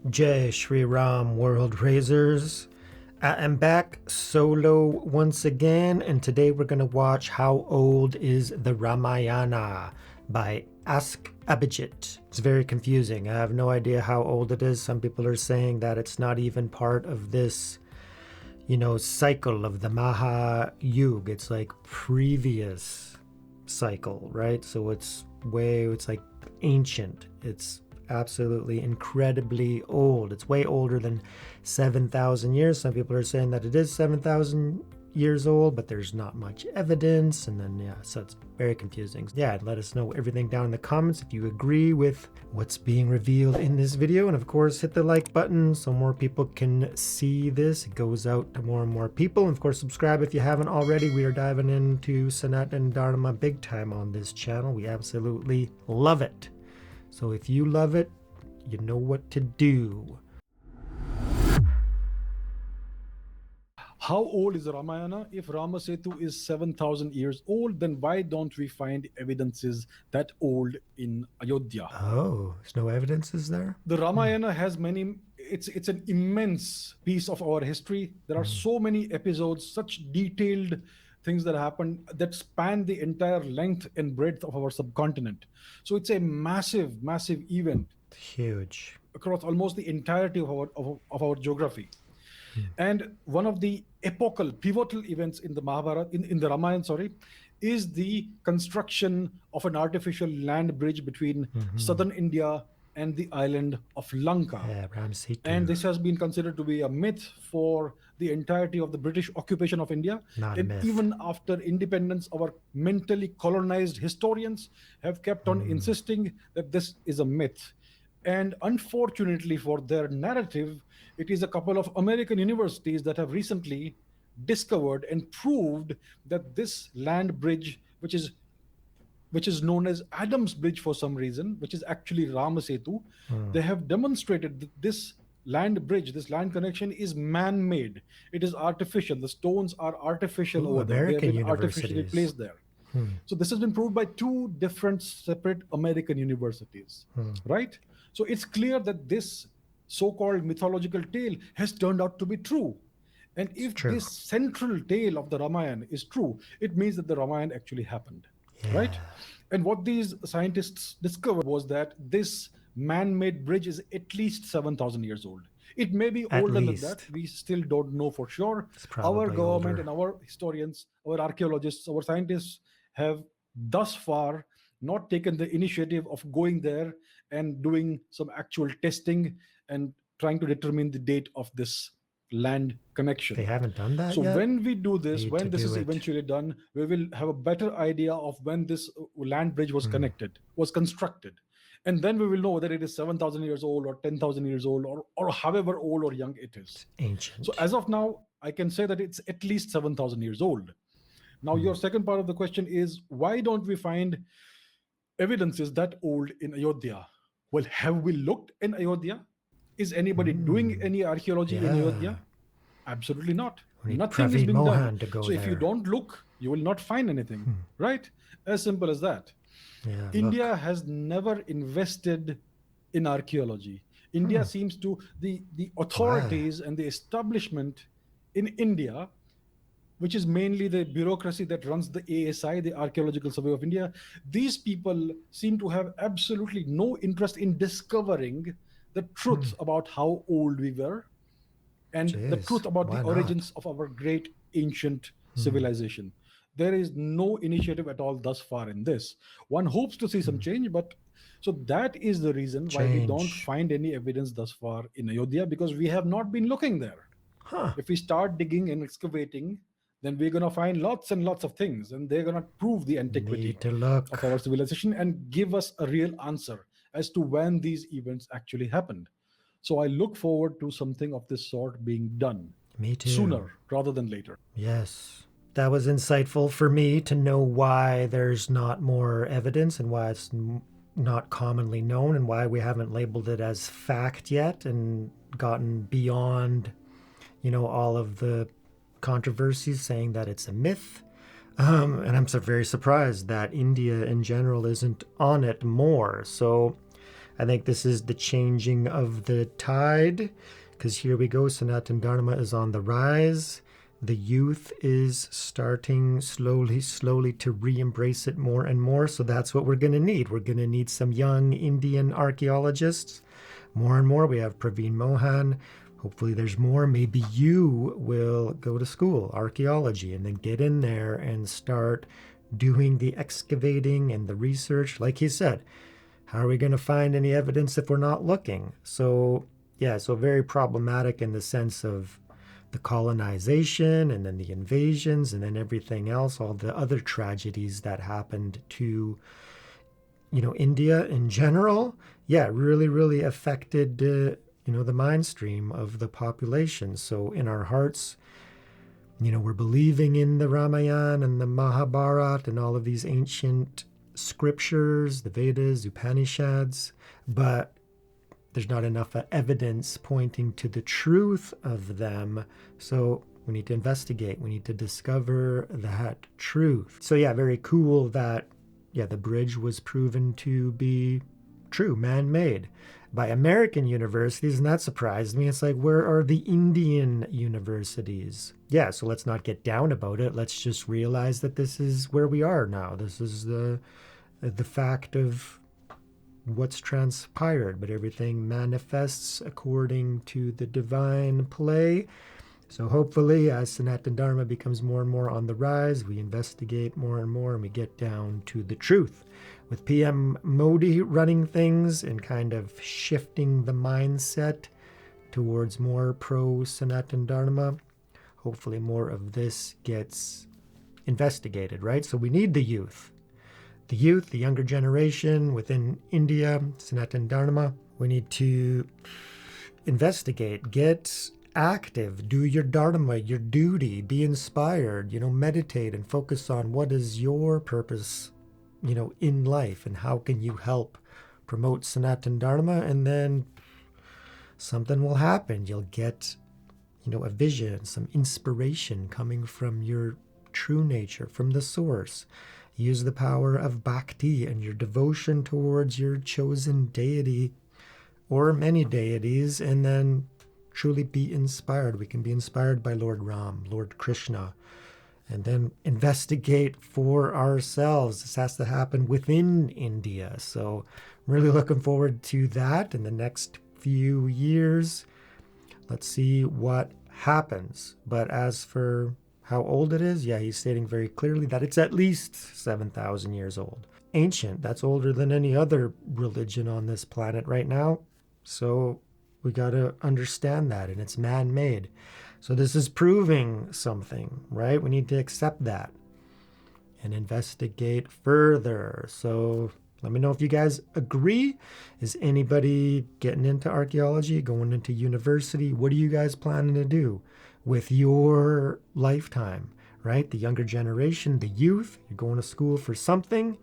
Jai Shri Ram, world raisers. I'm back solo once again, and today we're going to watch How Old is the Ramayana by Ask Abhijit. It's very confusing. I have no idea how old it is. Some people are saying that it's not even part of this, cycle of the Mahāyuga. It's like previous cycle, right? So it's like ancient. It's absolutely incredibly old. It's way older than 7,000 years. Some people are saying that it is 7,000 years old, but there's not much evidence. And then, so it's very confusing. Let us know everything down in the comments if you agree with what's being revealed in this video. And of course, hit the like button so more people can see this. It goes out to more and more people. And of course, subscribe if you haven't already. We are diving into Sanatan Dharma big time on this channel. We absolutely love it. So if you love it, you know what to do. How old is the Ramayana? If Ramasetu is 7,000 years old, then why don't we find evidences that old in Ayodhya? Oh, there's no evidences there? The Ramayana has many, it's an immense piece of our history. There are so many episodes, such detailed things that happen that span the entire length and breadth of our subcontinent. So it's a massive, massive event. Huge. Across almost the entirety of our geography. And one of the epochal, pivotal events in the Mahābhārata, in the Ramayana, is the construction of an artificial land bridge between southern India and the island of Lanka. And this has been considered to be a myth for the entirety of the British occupation of India. Not a myth. Even after independence, our mentally colonized historians have kept on insisting that this is a myth. And unfortunately for their narrative, it is a couple of American universities that have recently discovered and proved that this land bridge, which is known as Adam's Bridge for some reason, which is actually Ramasetu, they have demonstrated that this land bridge, this land connection is man-made. It is artificial. The stones are artificial over there. They have been artificially placed there. So this has been proved by two different separate American universities, right? So it's clear that this so-called mythological tale has turned out to be true. And if this central tale of the Ramayana is true, it means that the Ramayana actually happened, right? And what these scientists discovered was that this man-made bridge is at least 7,000 years old. It may be older than that. We still don't know for sure. Our government and our historians, our archaeologists, our scientists have thus far not taken the initiative of going there and doing some actual testing and trying to determine the date of this land connection. They haven't done that yet. So when we do this, when this is eventually done, we will have a better idea of when this land bridge was constructed. And then we will know whether it is 7,000 years old or 10,000 years old or however old or young it is. It's ancient. So as of now, I can say that it's at least 7,000 years old. Now, your second part of the question is, why don't we find evidences that old in Ayodhya? Well, have we looked in Ayodhya? Is anybody doing any archaeology in Ayodhya? Absolutely not. Nothing is being done. So if you don't look, you will not find anything, right? As simple as that. India has never invested in archaeology. India seems to, the authorities and the establishment in India, which is mainly the bureaucracy that runs the ASI, the Archaeological Survey of India, these people seem to have absolutely no interest in discovering the truth about how old we were and the truth about the origins of our great ancient civilization. There is no initiative at all thus far in this. One hopes to see some change, but so that is the reason why we don't find any evidence thus far in Ayodhya, because we have not been looking there. If we start digging and excavating, then we're going to find lots and lots of things, and they're going to prove the antiquity of our civilization and give us a real answer as to when these events actually happened. So I look forward to something of this sort being done sooner rather than later. Yes. That was insightful for me to know why there's not more evidence and why it's not commonly known and why we haven't labeled it as fact yet and gotten beyond, all of the controversies saying that it's a myth. And I'm so very surprised that India in general isn't on it more. So I think this is the changing of the tide, because here we go, Sanatan Dharma is on the rise. The youth is starting slowly to re-embrace it more and more. So that's what we're going to need. We're going to need some young Indian archaeologists. More and more. We have Praveen Mohan. Hopefully there's more. Maybe you will go to school, archaeology, and then get in there and start doing the excavating and the research. Like he said, how are we going to find any evidence if we're not looking? So, yeah, so very problematic in the sense of the colonization and then the invasions and then everything else, all the other tragedies that happened to, India in general. Yeah, really affected, the mind stream of the population. So in our hearts, we're believing in the Ramayana and the Mahābhārata and all of these ancient scriptures, the Vedas, Upanishads, but there's not enough evidence pointing to the truth of them. So we need to investigate. We need to discover that truth. So yeah, very cool that, the bridge was proven to be true, man-made by American universities, and that surprised me. It's like, where are the Indian universities? Yeah, so let's not get down about it. Let's just realize that this is where we are now. This is the fact of what's transpired, but everything manifests according to the divine play. So hopefully, as Sanatan Dharma becomes more and more on the rise, we investigate more and more, and we get down to the truth. With PM Modi running things and kind of shifting the mindset towards more pro-Sanatan Dharma, hopefully more of this gets investigated, right? So we need the youth. The youth, the younger generation within India, Sanatan Dharma. We need to investigate, get active, do your dharma, your duty, be inspired, meditate and focus on what is your purpose, in life, and how can you help promote Sanatan Dharma, and then something will happen. You'll get, a vision, some inspiration coming from your true nature, from the source. Use the power of bhakti and your devotion towards your chosen deity or many deities, and then truly be inspired. We can be inspired by Lord Ram, Lord Krishna, and then investigate for ourselves. This has to happen within India. So I'm really looking forward to that in the next few years. Let's see what happens. But as for how old it is, he's stating very clearly that it's at least 7,000 years old. Ancient, that's older than any other religion on this planet right now. So we got to understand that, and it's man-made. So this is proving something, right? We need to accept that and investigate further. So let me know if you guys agree. Is anybody getting into archaeology, going into university? What are you guys planning to do with your lifetime, right? The younger generation, the youth, you're going to school for something.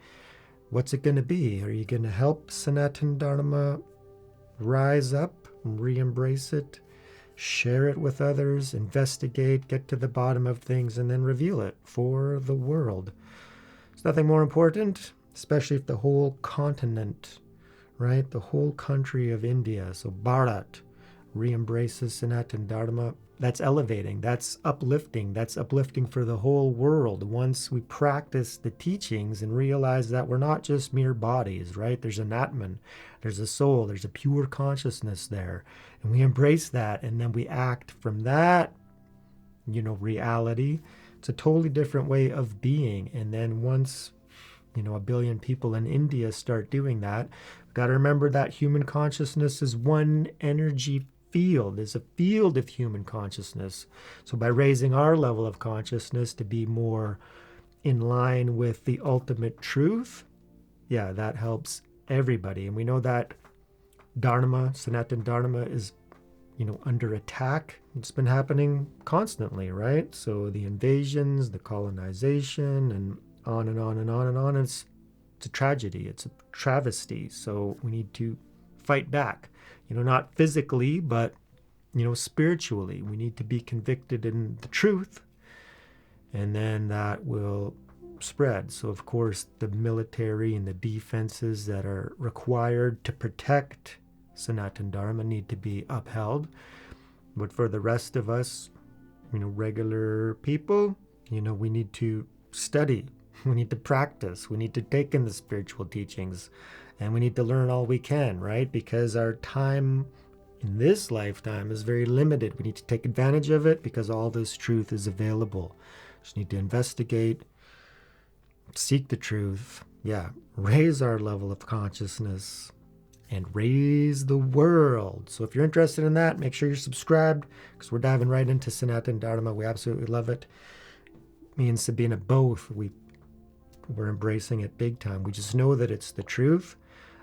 What's it going to be? Are you going to help Sanatan Dharma rise up, re-embrace it, share it with others, investigate, get to the bottom of things, and then reveal it for the world? There's nothing more important, especially if the whole continent, right, the whole country of India, so Bharat, re-embraces Sanatan Dharma. That's elevating, that's uplifting for the whole world. Once we practice the teachings and realize that we're not just mere bodies, right? There's an Atman, there's a soul, there's a pure consciousness there. And we embrace that, and then we act from that, reality. It's a totally different way of being. And then once, 1 billion people in India start doing that, we've got to remember that human consciousness is one energy field. There's a field of human consciousness. So by raising our level of consciousness to be more in line with the ultimate truth, that helps everybody. And we know that Dharma, Sanatan Dharma, is, under attack. It's been happening constantly, right? So the invasions, the colonization, and on and on and on and on. It's a tragedy. It's a travesty. So we need to fight back. Not physically, but, spiritually. We need to be convicted in the truth. And then that will spread. So, of course, the military and the defenses that are required to protect Sanatan Dharma need to be upheld. But for the rest of us, regular people, we need to study. We need to practice. We need to take in the spiritual teachings. And we need to learn all we can, right? Because our time in this lifetime is very limited. We need to take advantage of it because all this truth is available. Just need to investigate, seek the truth, raise our level of consciousness, and raise the world. So if you're interested in that, make sure you're subscribed because we're diving right into Sanatan Dharma. We absolutely love it. Me and Sabina both, we're embracing it big time. We just know that it's the truth.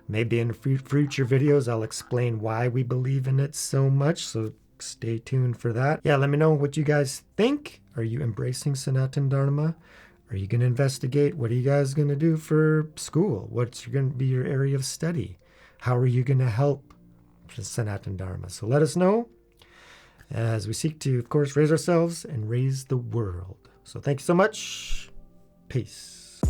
Maybe in future videos, I'll explain why we believe in it so much. So stay tuned for that. Let me know what you guys think. Are you embracing Sanatan Dharma? Are you going to investigate? What are you guys going to do for school? What's going to be your area of study? How are you going to help Sanatan Dharma? So let us know as we seek to, of course, raise ourselves and raise the world. So thank you so much. Peace.